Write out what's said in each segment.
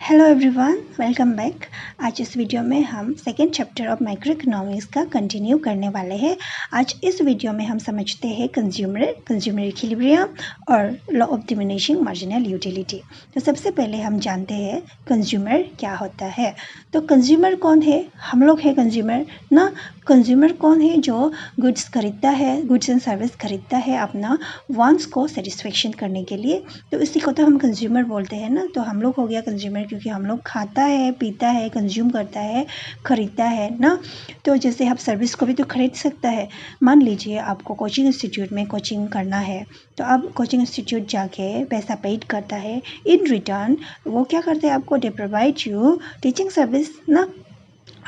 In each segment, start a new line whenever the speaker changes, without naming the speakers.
Hello everyone, welcome back. आज इस video में हम second chapter of micro economics का कंटिन्यू करने वाले हैं। आज इस वीडियो में हम समझते हैं कंज्यूमर इक्विलिब्रियम और law of diminishing marginal utility. तो सबसे पहले हम जानते हैं कंज्यूमर क्या होता है। तो कंज्यूमर कौन है? हम लोग है कंज्यूमर ना। कंज्यूमर कौन है? जो गुड्स खरीदता है, गुड्स एंड सर्विस खरीदता है अपना वांट्स को सेटिस्फेक्शन करने के लिए। तो इसी को तो हम कंज्यूमर बोलते हैं ना। तो हम लोग हो गया कंज्यूमर, क्योंकि हम लोग खाता है, पीता है, कंज्यूम करता है, खरीदता है ना। तो जैसे आप सर्विस को भी तो खरीद सकता है। मान लीजिए आपको कोचिंग इंस्टीट्यूट में कोचिंग करना है, तो आप कोचिंग इंस्टीट्यूट जाके पैसा पेड करता है। इन रिटर्न वो क्या करते हैं आपको? They provide you teaching service ना।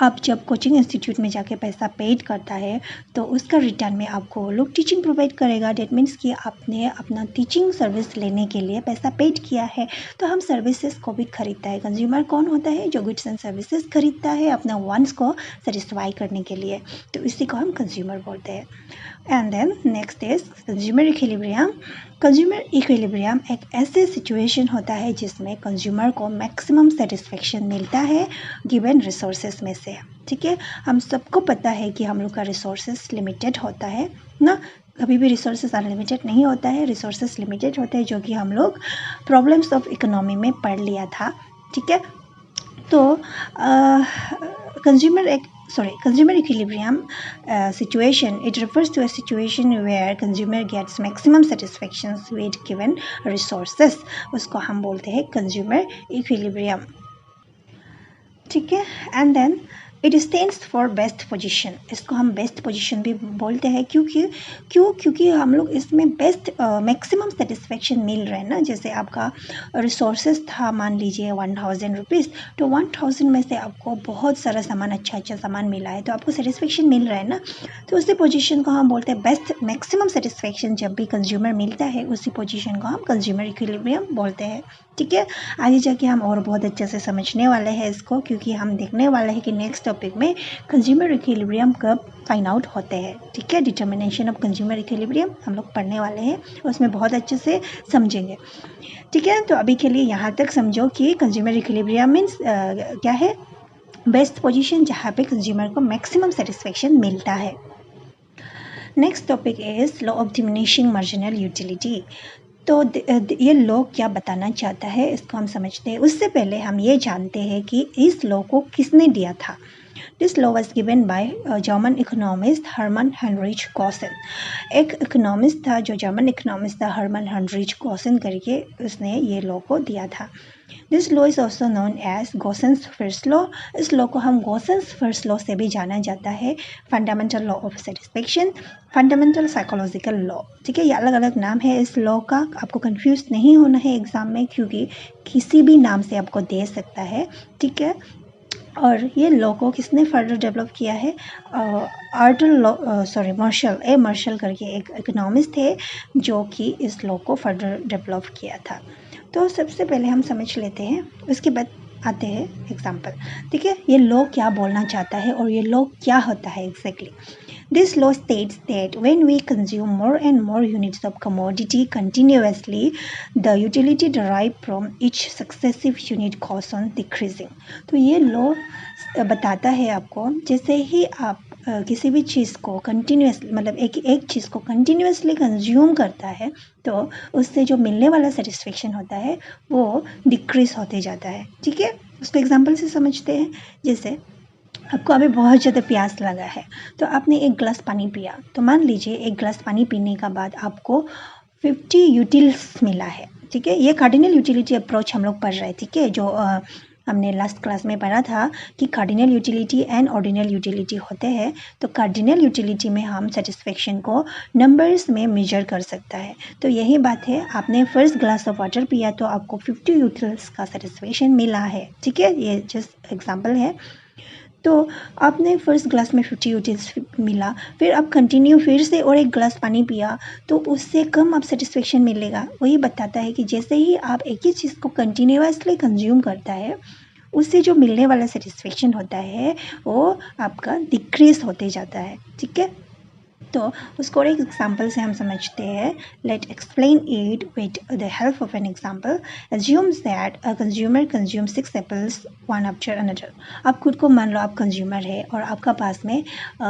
आप जब कोचिंग इंस्टीट्यूट में जाके पैसा पेड करता है तो उसका रिटर्न में आपको वो लोग टीचिंग प्रोवाइड करेगा। डेट मीन्स कि आपने अपना टीचिंग सर्विस लेने के लिए पैसा पेड किया है। तो हम सर्विसेज को भी खरीदता है। कंज्यूमर कौन होता है? जो गुड्स एंड सर्विसेज खरीदता है अपना वांट्स को सेटिस्फाई करने के लिए। तो इसी को हम कंज्यूमर बोलते हैं। And then next is consumer equilibrium. Consumer equilibrium एक ऐसे सिचुएशन होता है जिसमें कंज्यूमर को मैक्सिमम सेटिस्फेक्शन मिलता है गिवन रिसोर्सेज में से। ठीक है, हम सबको पता है कि हम लोग का रिसोर्सेज लिमिटेड होता है ना। कभी भी रिसोर्सेज अनलिमिटेड नहीं होता है, रिसोर्सेज लिमिटेड होते हैं, जो कि हम लोग प्रॉब्लम्स ऑफ इकोनॉमी में पढ़ लिया था। ठीक है, तो consumer equilibrium situation, it refers to a situation where consumer gets maximum satisfactions with given resources. उसको हम बोलते हैं consumer equilibrium. ठीक है, and then it stands for best position. इसको हम बेस्ट पोजीशन भी बोलते हैं। क्योंकि हम लोग इसमें बेस्ट मैक्सिमम सेटिस्फेक्शन मिल रहा है ना। जैसे आपका रिसोर्सेज था, मान लीजिए 1000 रुपीज़, तो 1000 में से आपको बहुत सारा सामान, अच्छा सामान मिला है, तो आपको सेटिस्फेक्शन मिल रहा है ना। तो उसी पोजीशन को हम बोलते हैं बेस्ट मैक्सिमम सेटिस्फेक्शन। जब भी कंज्यूमर मिलता है उसी पोजीशन को हम कंज्यूमर इक्विलिब्रियम बोलते हैं। ठीक है, आगे जाके हम और बहुत अच्छे से समझने वाले हैं इसको, क्योंकि हम देखने वाले हैं कि नेक्स्ट टॉपिक में कंज्यूमर इक्विलिब्रियम कब फाइंड आउट होते हैं। ठीक है, डिटर्मिनेशन ऑफ कंज्यूमर इक्विलिब्रियम हम लोग पढ़ने वाले हैं, उसमें बहुत अच्छे से समझेंगे। ठीक है, तो अभी के लिए यहाँ तक समझो कि कंज्यूमर इक्विलिब्रियम मीन्स क्या है? बेस्ट पोजीशन जहाँ पे कंज्यूमर को मैक्सिमम सेटिस्फेक्शन मिलता है। Next topic is law of diminishing marginal utility. तो ये लॉ क्या बताना चाहता है, इसको हम समझते हैं। उससे पहले हम ये जानते हैं कि इस लॉ को किसने दिया था। This law was given by German economist Hermann Heinrich Gossen. एक इकोनॉमिस्ट था, जो जर्मन इकोनॉमिस्ट था, हर्मन हेनरिच गॉसेन करके, उसने ये लॉ को दिया था। This law is also known as Gossen's first law. इस लॉ को हम गॉसेंस फर्स्ट लॉ से भी जाना जाता है। Fundamental law of satisfaction, fundamental psychological law. ठीक है, ये अलग अलग नाम है इस लॉ का। आपको कंफ्यूज नहीं होना है एग्जाम में, क्योंकि किसी भी नाम से आपको दे सकता है। ठीक है, और ये लॉ को किसने फर्दर डेवलप किया है? मार्शल करके एक इकोनॉमिस्ट थे, जो कि इस लॉ को फर्दर डेवलप किया था। तो सबसे पहले हम समझ लेते हैं, उसके बाद आते हैं एग्जाम्पल। ठीक है, ये लॉ क्या बोलना चाहता है और ये लॉ क्या होता है exactly. This law states that when we consume more and more units of commodity continuously, the utility derived from each successive unit goes on decreasing. तो ये law बताता है आपको, जैसे ही आप किसी भी चीज़ को कंटिन्यूसली, मतलब एक चीज़ को कंटिन्यूसली कंज्यूम करता है, तो उससे जो मिलने वाला सेटिस्फेक्शन होता है वो डिक्रीज होते जाता है। ठीक है, उसको एग्जाम्पल से समझते हैं। जैसे आपको अभी बहुत ज़्यादा प्यास लगा है, तो आपने एक गिलास पानी पिया। तो मान लीजिए एक गिलास पानी पीने का बाद आपको 50 यूटिल्स मिला है। ठीक है, ये कार्डिनल यूटिलिटी अप्रोच हम लोग पढ़ रहे हैं। ठीक है, जो हमने लास्ट क्लास में पढ़ा था कि cardinal utility and ordinal utility होते हैं। तो कार्डिनल यूटिलिटी में हम सेटिस्फेक्शन को नंबर्स में मेजर कर सकता है। तो यही बात है, आपने फर्स्ट ग्लास ऑफ वाटर पिया तो आपको 50 यूटिल्स का सेटिस्फेक्शन मिला है। ठीक है, ये जस्ट एग्जाम्पल है। तो आपने फर्स्ट ग्लास में 50 यूटिल्स मिला, फिर आप कंटिन्यू फिर से और एक ग्लास पानी पिया, तो उससे कम आप सेटिस्फेक्शन मिलेगा। वही बताता है कि जैसे ही आप एक ही चीज़ को कंटिन्यूसली कंज्यूम करता है, उससे जो मिलने वाला सेटिस्फेक्शन होता है वो आपका डिक्रीज होते जाता है। ठीक है, तो उसको एक एग्जाम्पल से हम समझते हैं. Let explain it with the help of an example. Assumes that a consumer consume 6 apples one after another. आप खुद को मान लो आप कंज्यूमर है और आपका पास में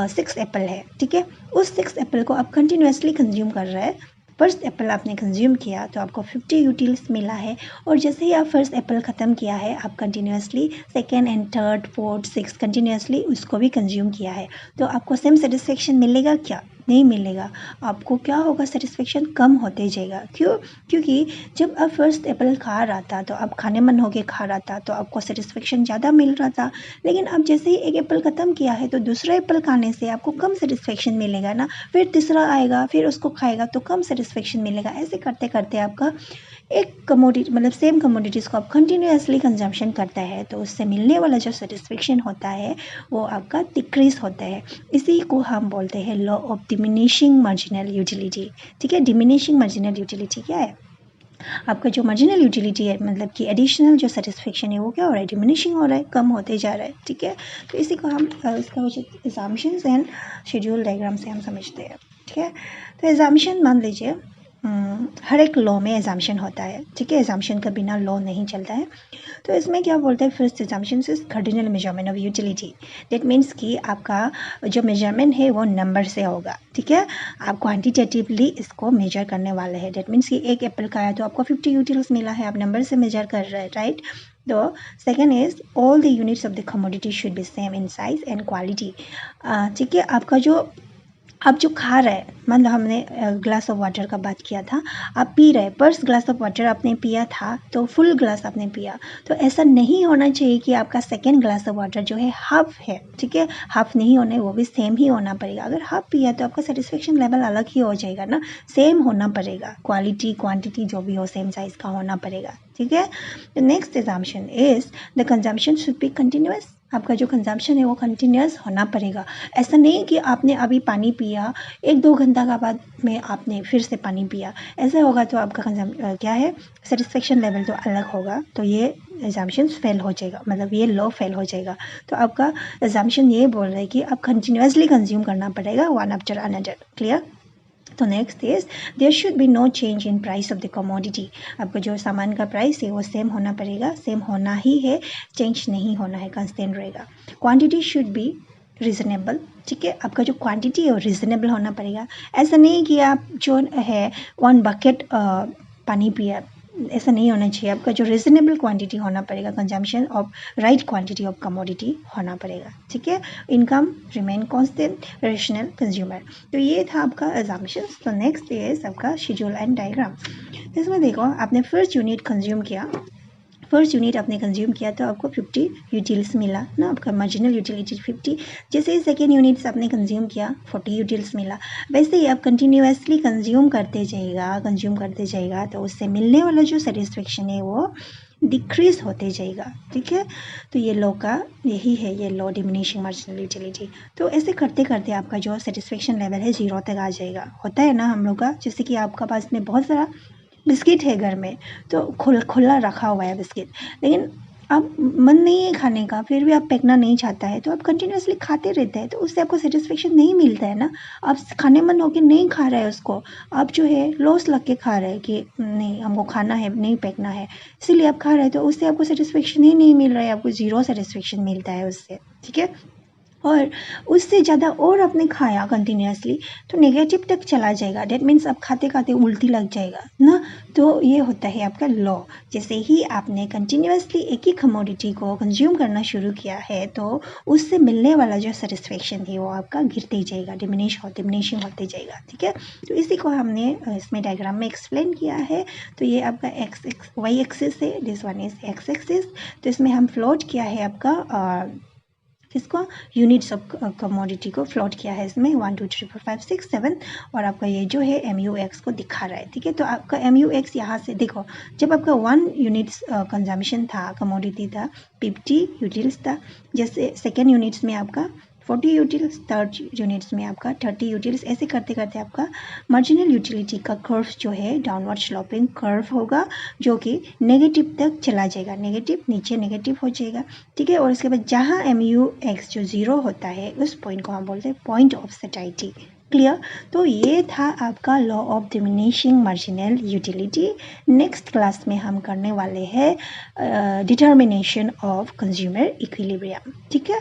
6 एप्पल है, ठीक है. उस 6 एप्पल को आप कंटिन्यूसली कंज्यूम कर रहे हैं. फर्स्ट एप्पल आपने कंज्यूम किया तो आपको 50 यूटिल्स मिला है, और जैसे ही आप फर्स्ट एप्पल ख़त्म किया है आप continuously second and third fourth six continuously उसको भी कंज्यूम किया है. तो आपको सेम सेटिस्फेक्शन मिलेगा क्या? नहीं मिलेगा. आपको क्या होगा? सेटिस्फेक्शन कम होते जाएगा. क्यों? क्योंकि जब आप फर्स्ट एप्पल खा रहा था तो आप खाने मन होके खा रहा था तो आपको सेटिस्फेक्शन ज़्यादा मिल रहा था. लेकिन अब जैसे ही एक एप्पल ख़त्म किया है तो दूसरा एप्पल खाने से आपको कम सेटिस्फेक्शन मिलेगा ना. फिर तीसरा आएगा, फिर उसको खाएगा तो कम सेटिस्फेक्शन मिलेगा. ऐसे करते करते आपका एक कमोडिटी मतलब सेम कमोडिटीज़ को आप कंटिन्यूसली कंजम्पशन करता है तो उससे मिलने वाला जो सेटिस्फेक्शन होता है वो आपका डिक्रीज होता है. इसी को हम बोलते हैं law of diminishing marginal utility. ठीक है, डिमिनिशिंग मार्जिनल यूटिलिटी क्या है? आपका जो मार्जिनल यूटिलिटी है मतलब कि एडिशनल जो सेटिस्फेक्शन है वो क्या हो रहा है? डिमिनिशिंग हो रहा है, कम होते जा रहा है. ठीक है, तो इसी को हम इसका कुछ एग्जाम्पशंस एंड शेड्यूल डायग्राम से हम समझते हैं. ठीक है, तो एग्जाम्पशन मान लीजिए हर एक लॉ में एग्जाम्पशन होता है. ठीक है, एग्जाम्पशन के बिना लॉ नहीं चलता है. तो इसमें क्या बोलते हैं? First exemption is cardinal measurement of utility. That means कि आपका जो मेजरमेंट है वो नंबर से होगा. ठीक है, आप क्वांटिटेटिवली इसको मेजर करने वाले हैं. दैट मीन्स कि एक एप्पल खाया तो आपको 50 यूटिल्स मिला है, आप नंबर से मेजर कर रहे हैं, राइट. तो second is all the units of the commodity should be same in size and quality. ठीक है, आपका जो आप जो खा रहे हैं, मान लो हमने ग्लास ऑफ वाटर का बात किया था, आप पी रहे, फर्स्ट ग्लास ऑफ वाटर आपने पिया था तो फुल ग्लास आपने पिया. तो ऐसा नहीं होना चाहिए कि आपका सेकेंड ग्लास ऑफ वाटर जो है हाफ है. ठीक है, हाफ नहीं होना है, वो भी सेम ही होना पड़ेगा. अगर हाफ पिया तो आपका सेटिस्फेक्शन लेवल अलग ही हो जाएगा ना. सेम होना पड़ेगा, क्वालिटी क्वांटिटी जो भी हो सेम साइज का होना पड़ेगा. ठीक है, next exemption is the consumption should be continuous. आपका जो कंजम्पशन है वो कंटिन्यूस होना पड़ेगा. ऐसा नहीं कि आपने अभी पानी पिया, 1-2 घंटा का बाद में आपने फिर से पानी पिया. ऐसा होगा तो आपका क्या है? सेटिस्फेक्शन लेवल तो अलग होगा. तो ये एग्जाम्पशन फेल हो जाएगा, मतलब ये लॉ फेल हो जाएगा. तो आपका एग्जाम्पशन ये बोल रहा है कि आप कंटिन्यूसली कंज्यूम करना पड़ेगा वन आफ्टर अनदर. क्लियर? तो next is there should be no change in price of the commodity. आपका जो सामान का प्राइस है वो सेम होना पड़ेगा, सेम होना ही है, चेंज नहीं होना है, कांस्टेंट रहेगा. Quantity should be reasonable. ठीक है, आपका जो क्वांटिटी है वो रीजनेबल होना पड़ेगा. ऐसा नहीं कि आप जो है 1 बकेट पानी पिया, ऐसा नहीं होना चाहिए. आपका जो रीजनेबल क्वांटिटी होना पड़ेगा, consumption of right quantity of commodity होना पड़ेगा. ठीक है, income remain constant, rational consumer. तो ये था आपका एग्जाम्पशंस. तो नेक्स्ट इज आपका शेड्यूल एंड डायग्राम. इसमें देखो आपने फर्स्ट यूनिट कंज्यूम किया, फर्स्ट यूनिट आपने कंज्यूम किया तो आपको 50 यूटिल्स मिला ना, आपका मार्जिनल यूटिलिटी 50. जैसे ही सेकेंड यूनिट्स आपने कंज्यूम किया 40 यूटिल्स मिला. वैसे ही आप कंटिन्यूसली कंज्यूम करते जाएगा तो उससे मिलने वाला जो सेटिस्फेक्शन है वो डिक्रीज होते जाएगा. ठीक है, तो ये लॉ का यही है, ये लॉ डिमिनिशिंग मार्जिनल यूटिलिटी. तो ऐसे करते करते आपका जो सेटिस्फेक्शन लेवल है 0 तक आ जाएगा. होता है ना हम लोग का, जैसे कि आपका पास में बहुत सारा बिस्किट है घर में तो खुला रखा हुआ है बिस्किट, लेकिन अब मन नहीं है खाने का, फिर भी आप फेंकना नहीं चाहता है तो आप कंटिन्यूसली खाते रहते हैं. तो उससे आपको सेटिस्फेक्शन नहीं मिलता है ना. आप खाने मन होकर नहीं खा रहे हैं उसको, आप जो है लॉस लग के खा रहे हैं कि नहीं हमको खाना है, नहीं फेंकना है, इसीलिए आप खा रहे हैं. तो उससे आपको सेटिस्फेक्शन ही नहीं मिल रहा है, आपको 0 सेटिस्फेक्शन मिलता है उससे. ठीक है, और उससे ज़्यादा और आपने खाया कंटिन्यूसली तो नेगेटिव तक चला जाएगा. डेट मीन्स आप खाते खाते उल्टी लग जाएगा ना. तो ये होता है आपका लॉ. जैसे ही आपने कंटिन्यूसली एक ही कमोडिटी को कंज्यूम करना शुरू किया है तो उससे मिलने वाला जो सेटिस्फेक्शन है वो आपका गिरते जाएगा, डिमिनिशिंग होते जाएगा. ठीक है, तो इसी को हमने इसमें डायग्राम में एक्सप्लेन किया है. तो ये आपका वाई एक्सिस है, this one is x axis. तो इसमें हम प्लॉट किया है आपका किसको? यूनिट्स ऑफ कमोडिटी को प्लॉट किया है इसमें 1 2 3 4 5 6 7. और आपका ये जो है MUX को दिखा रहा है. ठीक है, तो आपका MUX यहाँ से देखो, जब आपका 1 यूनिट्स कंजम्पशन था, कमोडिटी था 50 यूटिल्स था. जैसे सेकेंड यूनिट्स में आपका 40 यूटिल्स, थर्ड यूनिट्स में आपका 30 यूटिल्स. ऐसे करते करते आपका मार्जिनल यूटिलिटी का कर्व जो है डाउनवर्ड स्लोपिंग कर्व होगा जो कि नेगेटिव तक चला जाएगा, नेगेटिव नीचे नेगेटिव हो जाएगा. ठीक है, और उसके बाद जहाँ MUX जो 0 होता है उस पॉइंट को हम बोलते हैं पॉइंट ऑफ सैटिस्फैक्शन. क्लियर। तो ये था आपका law of diminishing marginal utility. Next class में हम करने वाले हैं डिटर्मिनेशन ऑफ कंज्यूमर इक्विलिब्रियम। ठीक है।